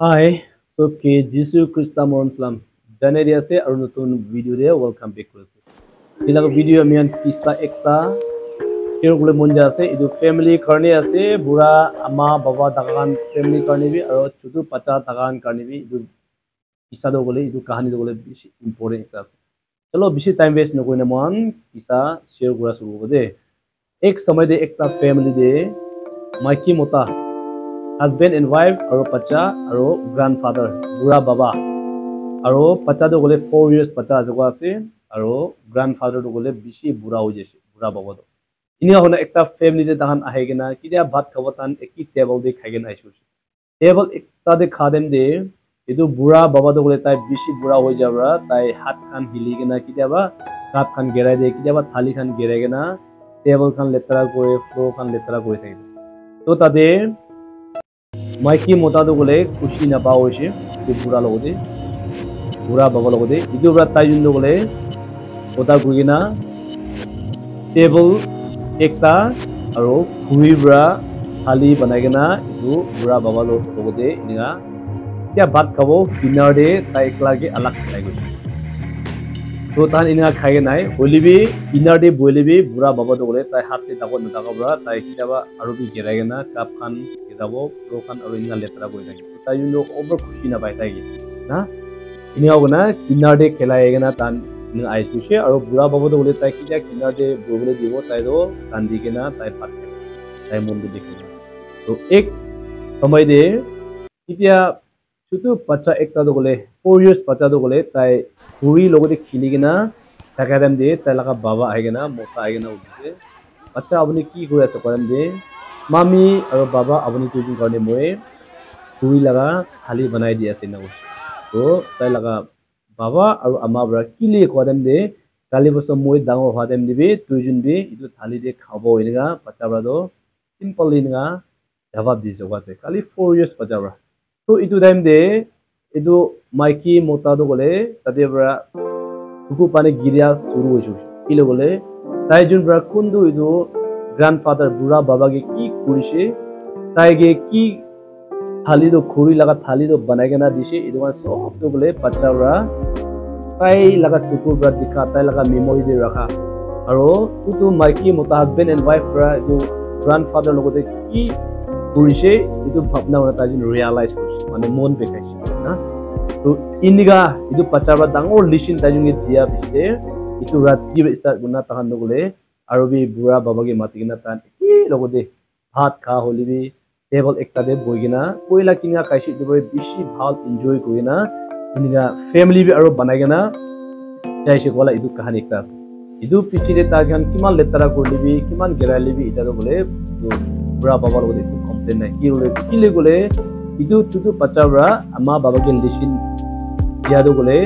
Hi, so ke Jisu Krista Moramslam. January ase aru notun video re welcome back korase. Ila video amian kisa ekta share kule monja ase idu family karne ase bura ama baba dagan family karne bi aru chutu pacha dagan karne bi idu kisa do gole idu kahani do gole bishi important ekta ase. Chalo bishi time waste no koina mon kisa share kora shuru kode. Ek samay de ekta family de maiki mota husband and wife aro pacha aro grandfather bura baba aro pacha do gole 4 years pacha ajago ase aro grandfather do gole bishi bura ho jese bura baba do ini hona ekta family de dahan ahegena kidia bhat khawatan eki table de khagen aisu table ekta de khadem de edu bura baba do gole tai bishi bura ho jabra tai hat khan hiligena kidia ba cup khan gerai de kidia ba thali khan gerai table khan letra kore floor khan letra kore thake to tade maiki mota do gole kushi na pa hoise tu bura logode bura baba logode idu bra tai jun do gole oda guina table ekta aro khuri bra thali banagena idu bura baba logode ininga kya bat khabo dinner de tai ekla ge alag khai goise to tan ininga khai nai holibi dinner de boilebi bura baba do gole tai hat te dago na dago bra tai kitaba aro bi geragena cup khan gedabo pro khan aro inga letra goi thaki tai jun do over khushi na pai thaki na ininga gona dinner de khelaigena tan ning ai chuse aro bura baba do gole tai kitya dinner de bogole dibo tai do kandi gena tai pat tai mundu dikhe to ek samay de kitya chutu pacha ekta do gole 4 years pacha do gole tai puri logode khiligena takadam de tai laga baba aigena mota aigena udise pacha abuni ki koi ase koram de mami aro baba abuni tujin karne moi puri laga thali banai di ase na to tai laga baba aro ama bra kili koram de kali boso moi dangor hadem dibi tujin bi itu thali de khabo inga pacha bra do simple inga jawab di joga se kali 4 years pacha bra to itu time de itu maiki mota do gole tade bra kuku pane giria suru hoisu kile gole tai jun bra kundu idu grandfather bura baba ge ki kurise tai ge ki thali do khuri laga thali do banai gena dise idu sob do gole pacha bra tai laga sukur bra dikha tai laga memory de rakha aro itu maiki mota husband and wife bra idu grandfather logote ki kurise idu bhabna ona ta jun realize korise mane mon bekaise na to iniga idu pacha bra dangor lishin ta jun ge dia biste itu rati be start guna tahan no gole aro bi bura baba ge mati gina tan ki logote bhat kha holibi table ekta de boigina koila kinga kaisi du bishi bhal enjoy koina iniga family bi aro banagena jaise gola idu kahani ekta ase idu pichire ta gan kiman letara korlibi kiman geralibi ita do gole bura baba logote complain nai ki role kile gole idu chutu pacha bra ama baba ge lishin dia do gole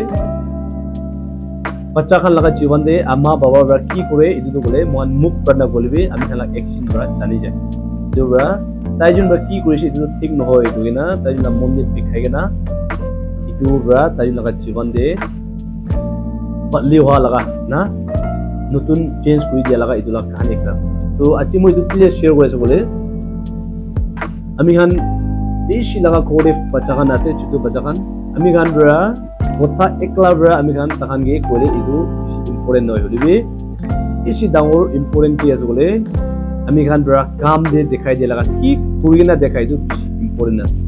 pacha khan laga jiban de ama baba bra ki kore idu do gole mon muk karna bolbi ami khala action bra chali jay idu bra tai jun bra ki kore idu thik no hoy idu na tai jun mon ni dikhai gena idu bra tai laga jiban de patli wa laga na nutun change koi dia laga idu la kahani ekta to achi moi idu clear share kore bole ami khan bishi laga kore pacha khan ase chutu pacha khan ami khan bra kotha ekla bra ami khan tahan ge kore idu important noi holibi isi dangor important ki ase bole ami khan bra kam de dekhai de laga ki kurina dekhai du important ase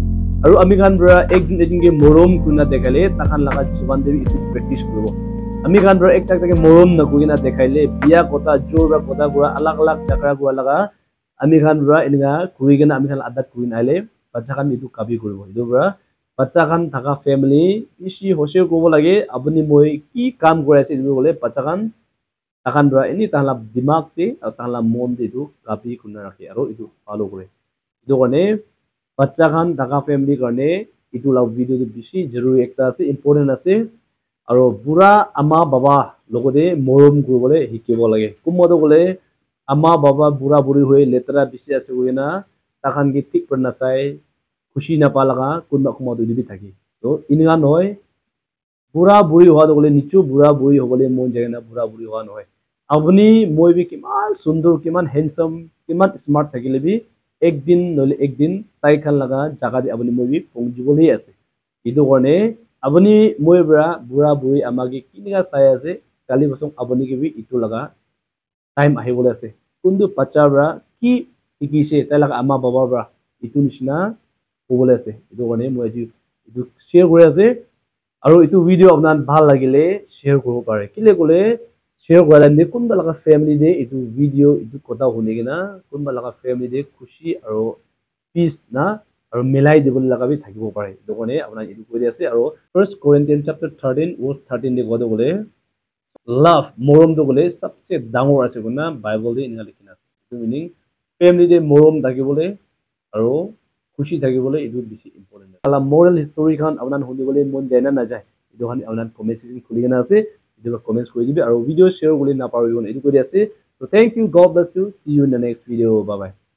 aru ami khan bra ekdin ge morom kuna dekhale tahan laga jiban de itu practice koribo ami khan bra ekta ge morom na kurina dekhaile biya kota jor bra kota gura alag alag chakra gura laga ami khan bra inga kurigena ami khan adat kurin aile bacha khan itu kabi koribo idu bra bacha khan thaka family isi hose kobo lage abuni moi ki kam kore ase idu gole bacha khan takan bra ini tahla dimag te aru tahla mon de du kabi kunna rakhi aro idu follow kore idu gone bacha khan thaka family karne idu la video du bishi jaruri ekta ase important ase aro bura ama baba logode morom koribole hikibo lage kumodo gole ama baba bura buri hoye letra bishi ase hoina takan gi tik parna sai खुशी ना पालगा कुन्ना कुमा दुई भी थकी तो इनगा नय बुरा बुरी हुआ तो बोले निचु बुरा बुरी हो बोले मन जगह ना बुरा बुरी हुआ नय अपनी मोय भी किमान सुंदर किमान हैंडसम किमान स्मार्ट थकिले भी একদিন নলে একদিন তাই খান লাগা জায়গা দি আপনি মই পৌঁছিবলে আছে ইদু কারণে আপনি মই বুড়া বুড়ি আমাকে কিনিকা চাই আছে কালি বছর আপনি কি ইটু লাগা টাইম আহিবলে আছে কোনটো বাচ্চা কি শিকিছে তাই লাগা আমা বাবা ইটু নিচিনা হবলে আছে ইদু কারণে মই ইটু শেয়ার করে আছে আৰু ইটু ভিডিও আপনার ভাল লাগিলে শেয়ার করব পারে কিলে কলে শেয়ার করালে কোনবা লাগা ফ্যামিলি দে ইটু ভিডিও ইটু কথা শুনি কিনা কোনবা লাগা ফ্যামিলি দে খুশি আৰু পিস না আৰু মিলাই দিবলে লাগা বি থাকিব পাৰে দোকানে আপনাৰ ইটু কৰে আছে আৰু 1 Corinthians chapter 13 verse 13 দে কত বলে লাভ মৰম তো বলে সবচেয়ে ডাঙৰ আছে কোনা বাইবেল দে ইনগা লিখিনা আছে ইটু মিনিং ফ্যামিলি দে মৰম থাকিবলে আৰু খুশি থাকিবলে ইটু বেছি ইম্পর্টেন্ট আলা মোরাল হিস্টোরি খান আপনার শুনিবলে মন যায় না যায় ইটু খান আপনার কমেন্ট সেকশন খুলি কেনা আছে ইটু কমেন্টস কৰি দিবি আৰু ভিডিও শেয়াৰ কৰি না পাৰিব ইটু কৰি আছে so thank you god bless you see you in the next video bye bye